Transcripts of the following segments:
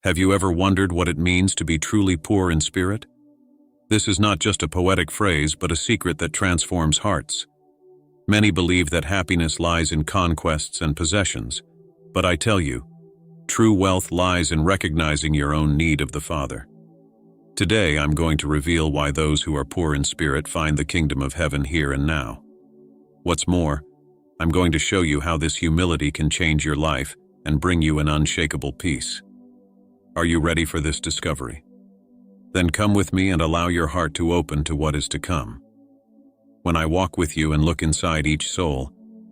Have you ever wondered what it means to be truly poor in spirit? This is not just a poetic phrase, but a secret that transforms hearts. Many believe that happiness lies in conquests and possessions, but I tell you, true wealth lies in recognizing your own need of the Father. Today, I'm going to reveal why those who are poor in spirit find the kingdom of heaven here and now. What's more, I'm going to show you how this humility can change your life and bring you an unshakable peace. Are you ready for this discovery? Then come with me and allow your heart to open to what is to come. When I walk with you and look inside each soul,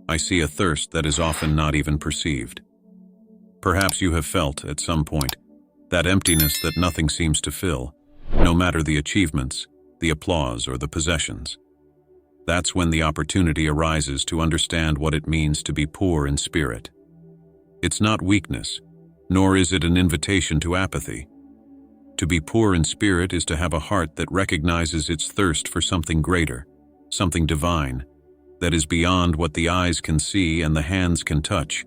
I see a thirst that is often not even perceived. Perhaps you have felt, at some point, that emptiness that nothing seems to fill, no matter the achievements, the applause, or the possessions. That's when the opportunity arises to understand what it means to be poor in spirit. It's not weakness, nor is it an invitation to apathy. To be poor in spirit is to have a heart that recognizes its thirst for something greater, something divine, that is beyond what the eyes can see and the hands can touch.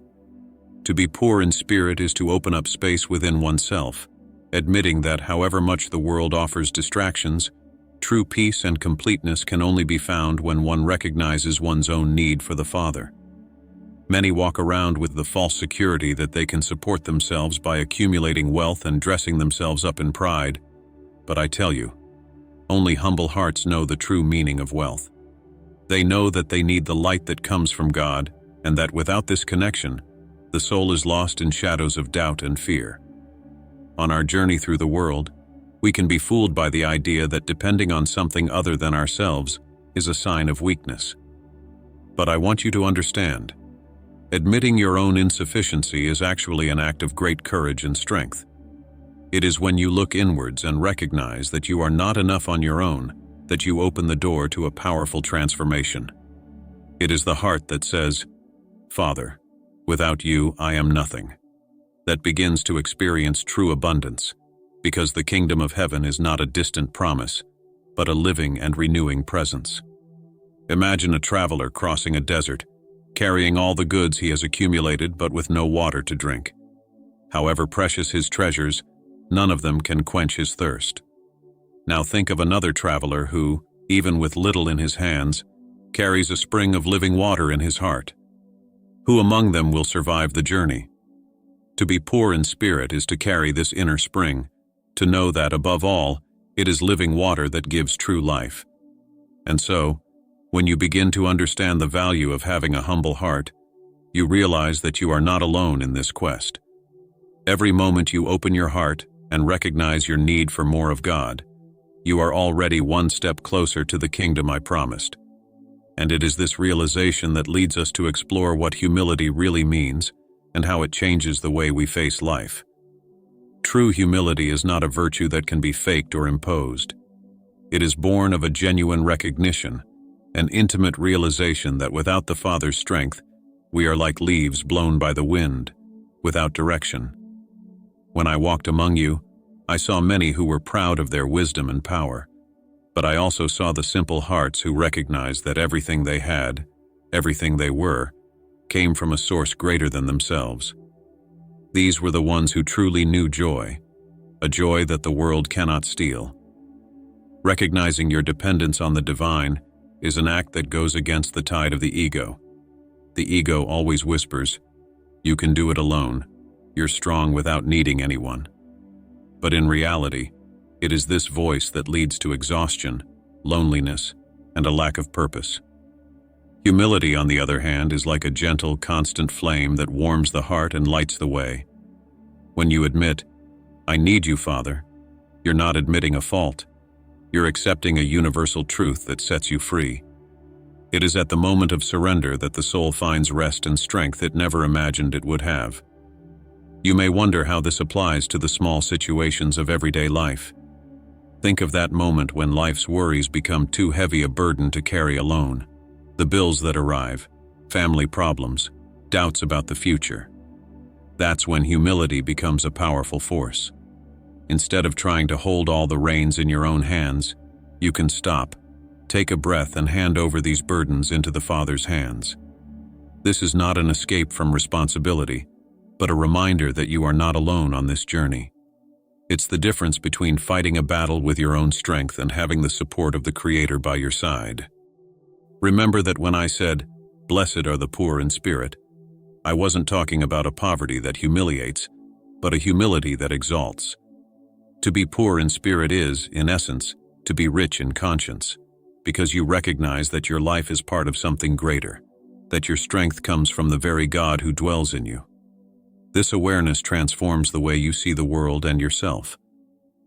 To be poor in spirit is to open up space within oneself, admitting that however much the world offers distractions, true peace and completeness can only be found when one recognizes one's own need for the Father. Many walk around with the false security that they can support themselves by accumulating wealth and dressing themselves up in pride. But I tell you, only humble hearts know the true meaning of wealth. They know that they need the light that comes from God, and that without this connection, the soul is lost in shadows of doubt and fear. On our journey through the world, we can be fooled by the idea that depending on something other than ourselves is a sign of weakness. But I want you to understand, admitting your own insufficiency is actually an act of great courage and strength. It is when you look inwards and recognize that you are not enough on your own that you open the door to a powerful transformation. It is the heart that says, "Father, without you I am nothing," that begins to experience true abundance, because the kingdom of heaven is not a distant promise, but a living and renewing presence. Imagine a traveler crossing a desert, carrying all the goods he has accumulated but with no water to drink. However precious his treasures, none of them can quench his thirst. Now think of another traveler who, even with little in his hands, carries a spring of living water in his heart. Who among them will survive the journey? To be poor in spirit is to carry this inner spring, to know that, above all, it is living water that gives true life. And so, when you begin to understand the value of having a humble heart, you realize that you are not alone in this quest. Every moment you open your heart and recognize your need for more of God, you are already one step closer to the kingdom I promised. And it is this realization that leads us to explore what humility really means and how it changes the way we face life. True humility is not a virtue that can be faked or imposed. It is born of a genuine recognition, an intimate realization that without the Father's strength, we are like leaves blown by the wind, without direction. When I walked among you, I saw many who were proud of their wisdom and power, but I also saw the simple hearts who recognized that everything they had, everything they were, came from a source greater than themselves. These were the ones who truly knew joy, a joy that the world cannot steal. Recognizing your dependence on the divine is an act that goes against the tide of the ego. The ego always whispers, "You can do it alone. You're strong without needing anyone." But in reality, it is this voice that leads to exhaustion, loneliness, and a lack of purpose. Humility, on the other hand, is like a gentle, constant flame that warms the heart and lights the way. When you admit, "I need you, Father," you're not admitting a fault. You're accepting a universal truth that sets you free. It is at the moment of surrender that the soul finds rest and strength it never imagined it would have. You may wonder how this applies to the small situations of everyday life. Think of that moment when life's worries become too heavy a burden to carry alone. The bills that arrive, family problems, doubts about the future. That's when humility becomes a powerful force. Instead of trying to hold all the reins in your own hands, you can stop, take a breath, and hand over these burdens into the Father's hands. This is not an escape from responsibility, but a reminder that you are not alone on this journey. It's the difference between fighting a battle with your own strength and having the support of the Creator by your side. Remember that when I said, "Blessed are the poor in spirit," I wasn't talking about a poverty that humiliates, but a humility that exalts. To be poor in spirit is, in essence, to be rich in conscience, because you recognize that your life is part of something greater, that your strength comes from the very God who dwells in you. This awareness transforms the way you see the world and yourself.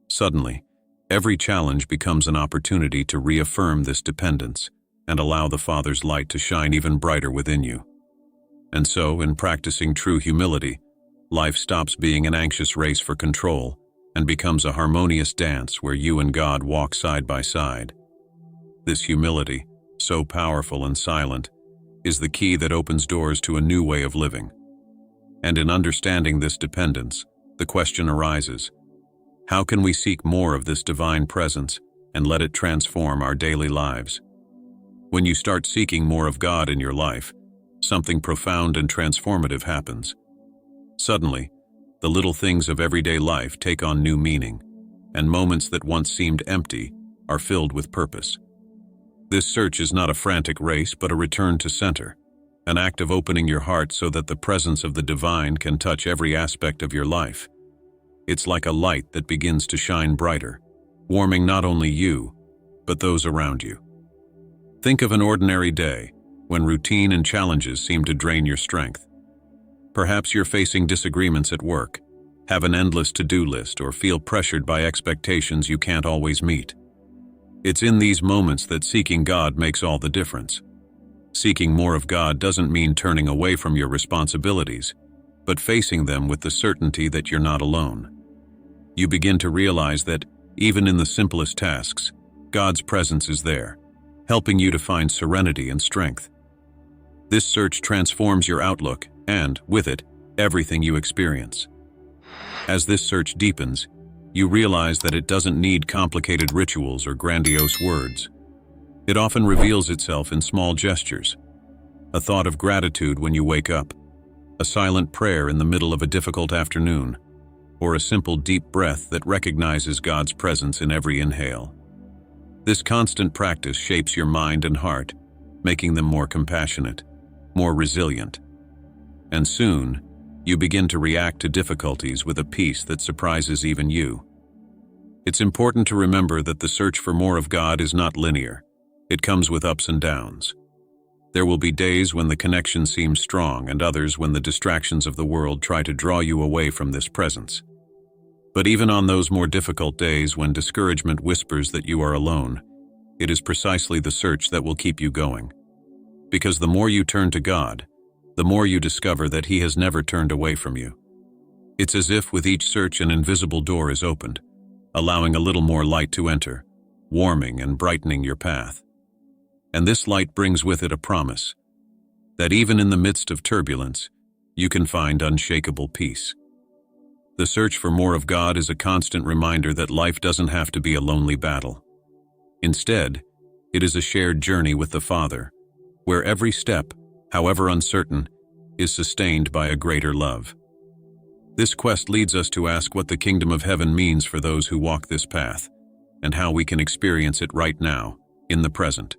Suddenly, every challenge becomes an opportunity to reaffirm this dependence and allow the Father's light to shine even brighter within you. And so, in practicing true humility, life stops being an anxious race for control and becomes a harmonious dance where you and God walk side by side. This humility, so powerful and silent, is the key that opens doors to a new way of living. And in understanding this dependence, the question arises, how can we seek more of this divine presence and let it transform our daily lives? When you start seeking more of God in your life, something profound and transformative happens. Suddenly, the little things of everyday life take on new meaning, and moments that once seemed empty are filled with purpose. This search is not a frantic race, but a return to center, an act of opening your heart so that the presence of the divine can touch every aspect of your life. It's like a light that begins to shine brighter, warming not only you, but those around you. Think of an ordinary day, when routine and challenges seem to drain your strength. Perhaps you're facing disagreements at work, have an endless to-do list, or feel pressured by expectations you can't always meet. It's in these moments that seeking God makes all the difference. Seeking more of God doesn't mean turning away from your responsibilities, but facing them with the certainty that you're not alone. You begin to realize that, even in the simplest tasks, God's presence is there, helping you to find serenity and strength. This search transforms your outlook and, with it, everything you experience. As this search deepens, you realize that it doesn't need complicated rituals or grandiose words. It often reveals itself in small gestures. A thought of gratitude when you wake up, a silent prayer in the middle of a difficult afternoon, or a simple deep breath that recognizes God's presence in every inhale. This constant practice shapes your mind and heart, making them more compassionate, more resilient. And soon, you begin to react to difficulties with a peace that surprises even you. It's important to remember that the search for more of God is not linear. It comes with ups and downs. There will be days when the connection seems strong and others when the distractions of the world try to draw you away from this presence. But even on those more difficult days when discouragement whispers that you are alone, it is precisely the search that will keep you going. Because the more you turn to God, the more you discover that He has never turned away from you. It's as if with each search an invisible door is opened, allowing a little more light to enter, warming and brightening your path. And this light brings with it a promise that even in the midst of turbulence, you can find unshakable peace. The search for more of God is a constant reminder that life doesn't have to be a lonely battle. Instead, it is a shared journey with the Father, where every step, however uncertain, is sustained by a greater love. This quest leads us to ask what the kingdom of heaven means for those who walk this path, and how we can experience it right now, in the present.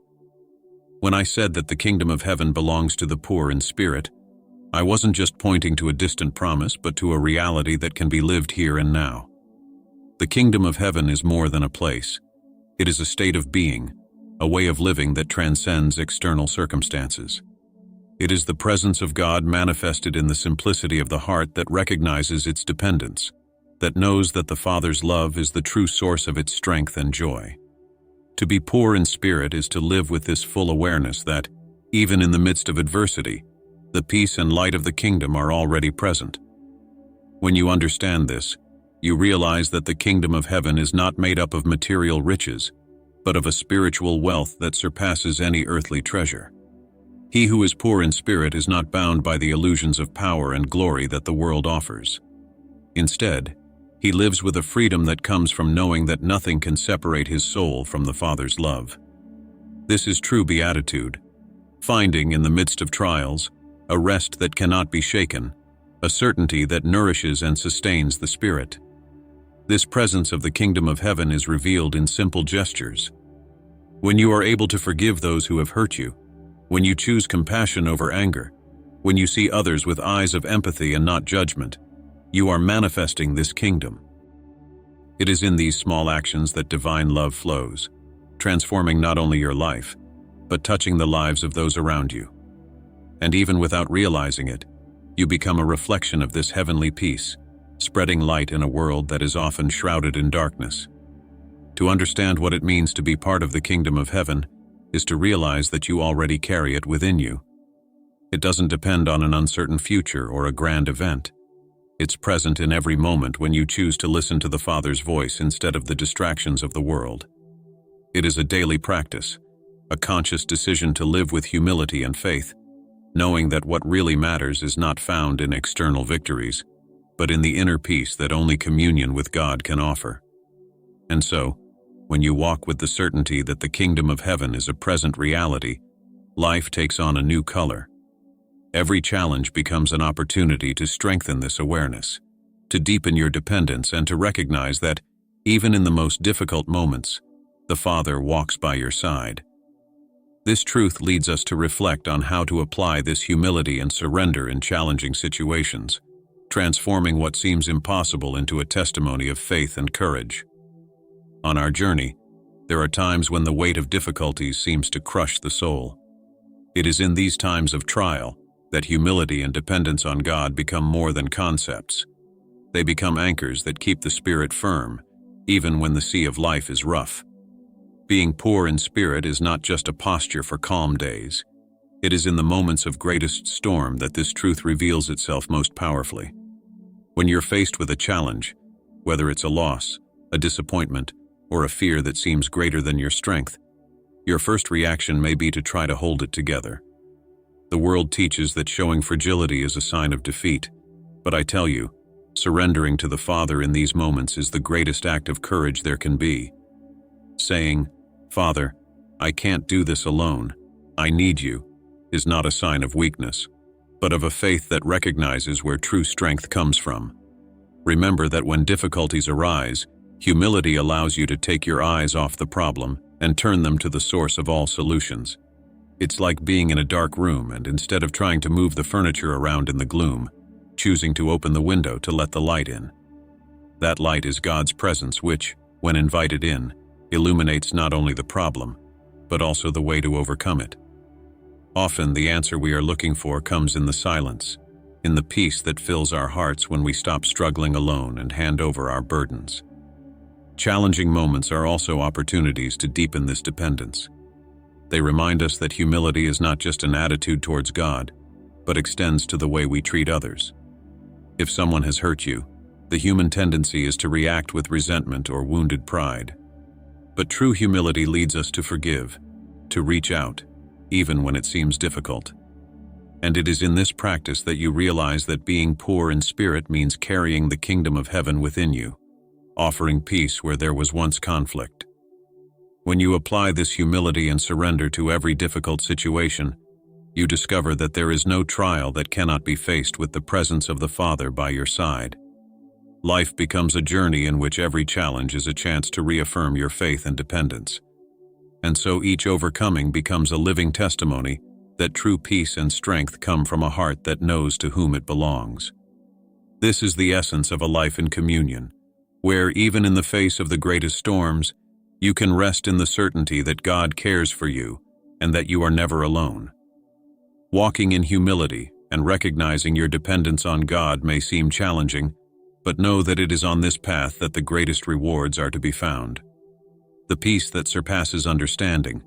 When I said that the kingdom of heaven belongs to the poor in spirit, I wasn't just pointing to a distant promise, but to a reality that can be lived here and now. The kingdom of heaven is more than a place. It is a state of being, a way of living that transcends external circumstances. It is the presence of God manifested in the simplicity of the heart that recognizes its dependence, that knows that the Father's love is the true source of its strength and joy. To be poor in spirit is to live with this full awareness that, even in the midst of adversity, the peace and light of the kingdom are already present. When you understand this, you realize that the kingdom of heaven is not made up of material riches, but of a spiritual wealth that surpasses any earthly treasure. He who is poor in spirit is not bound by the illusions of power and glory that the world offers. Instead, he lives with a freedom that comes from knowing that nothing can separate his soul from the Father's love. This is true beatitude, finding in the midst of trials a rest that cannot be shaken, a certainty that nourishes and sustains the spirit. This presence of the kingdom of heaven is revealed in simple gestures. When you are able to forgive those who have hurt you, when you choose compassion over anger, when you see others with eyes of empathy and not judgment, you are manifesting this kingdom. It is in these small actions that divine love flows, transforming not only your life, but touching the lives of those around you. And even without realizing it, you become a reflection of this heavenly peace, spreading light in a world that is often shrouded in darkness. To understand what it means to be part of the kingdom of heaven is to realize that you already carry it within you. It doesn't depend on an uncertain future or a grand event. It's present in every moment when you choose to listen to the Father's voice instead of the distractions of the world. It is a daily practice, a conscious decision to live with humility and faith, knowing that what really matters is not found in external victories, but in the inner peace that only communion with God can offer. And so, when you walk with the certainty that the kingdom of heaven is a present reality, life takes on a new color. Every challenge becomes an opportunity to strengthen this awareness, to deepen your dependence, and to recognize that, even in the most difficult moments, the Father walks by your side. This truth leads us to reflect on how to apply this humility and surrender in challenging situations, transforming what seems impossible into a testimony of faith and courage. On our journey, there are times when the weight of difficulties seems to crush the soul. It is in these times of trial that humility and dependence on God become more than concepts. They become anchors that keep the spirit firm, even when the sea of life is rough. Being poor in spirit is not just a posture for calm days. It is in the moments of greatest storm that this truth reveals itself most powerfully. When you're faced with a challenge, whether it's a loss, a disappointment, or a fear that seems greater than your strength, your first reaction may be to try to hold it together. The world teaches that showing fragility is a sign of defeat, but I tell you, surrendering to the Father in these moments is the greatest act of courage there can be. Saying, "Father, I can't do this alone, I need you," is not a sign of weakness, but of a faith that recognizes where true strength comes from. Remember that when difficulties arise, humility allows you to take your eyes off the problem and turn them to the source of all solutions. It's like being in a dark room and instead of trying to move the furniture around in the gloom, choosing to open the window to let the light in. That light is God's presence which, when invited in, illuminates not only the problem, but also the way to overcome it. Often the answer we are looking for comes in the silence, in the peace that fills our hearts when we stop struggling alone and hand over our burdens. Challenging moments are also opportunities to deepen this dependence. They remind us that humility is not just an attitude towards God, but extends to the way we treat others. If someone has hurt you, the human tendency is to react with resentment or wounded pride. But true humility leads us to forgive, to reach out, even when it seems difficult. And it is in this practice that you realize that being poor in spirit means carrying the kingdom of heaven within you, offering peace where there was once conflict. When you apply this humility and surrender to every difficult situation, you discover that there is no trial that cannot be faced with the presence of the Father by your side. Life becomes a journey in which every challenge is a chance to reaffirm your faith and dependence. And so each overcoming becomes a living testimony that true peace and strength come from a heart that knows to whom it belongs. This is the essence of a life in communion, where even in the face of the greatest storms, you can rest in the certainty that God cares for you and that you are never alone. Walking in humility and recognizing your dependence on God may seem challenging, but know that it is on this path that the greatest rewards are to be found. The peace that surpasses understanding,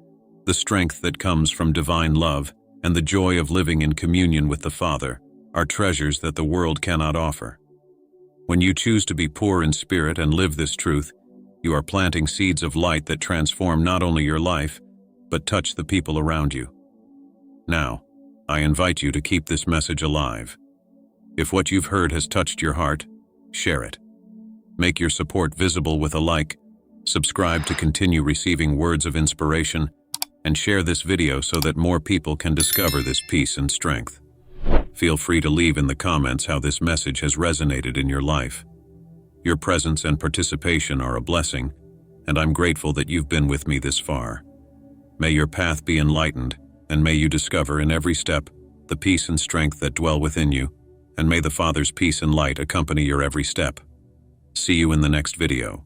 the strength that comes from divine love, and the joy of living in communion with the Father are treasures that the world cannot offer. When you choose to be poor in spirit and live this truth, you are planting seeds of light that transform not only your life, but touch the people around you. Now, I invite you to keep this message alive. If what you've heard has touched your heart, share it. Make your support visible with a like, subscribe to continue receiving words of inspiration, and share this video so that more people can discover this peace and strength. Feel free to leave in the comments how this message has resonated in your life. Your presence and participation are a blessing, and I'm grateful that you've been with me this far. May your path be enlightened, and may you discover in every step the peace and strength that dwell within you, and may the Father's peace and light accompany your every step. See you in the next video.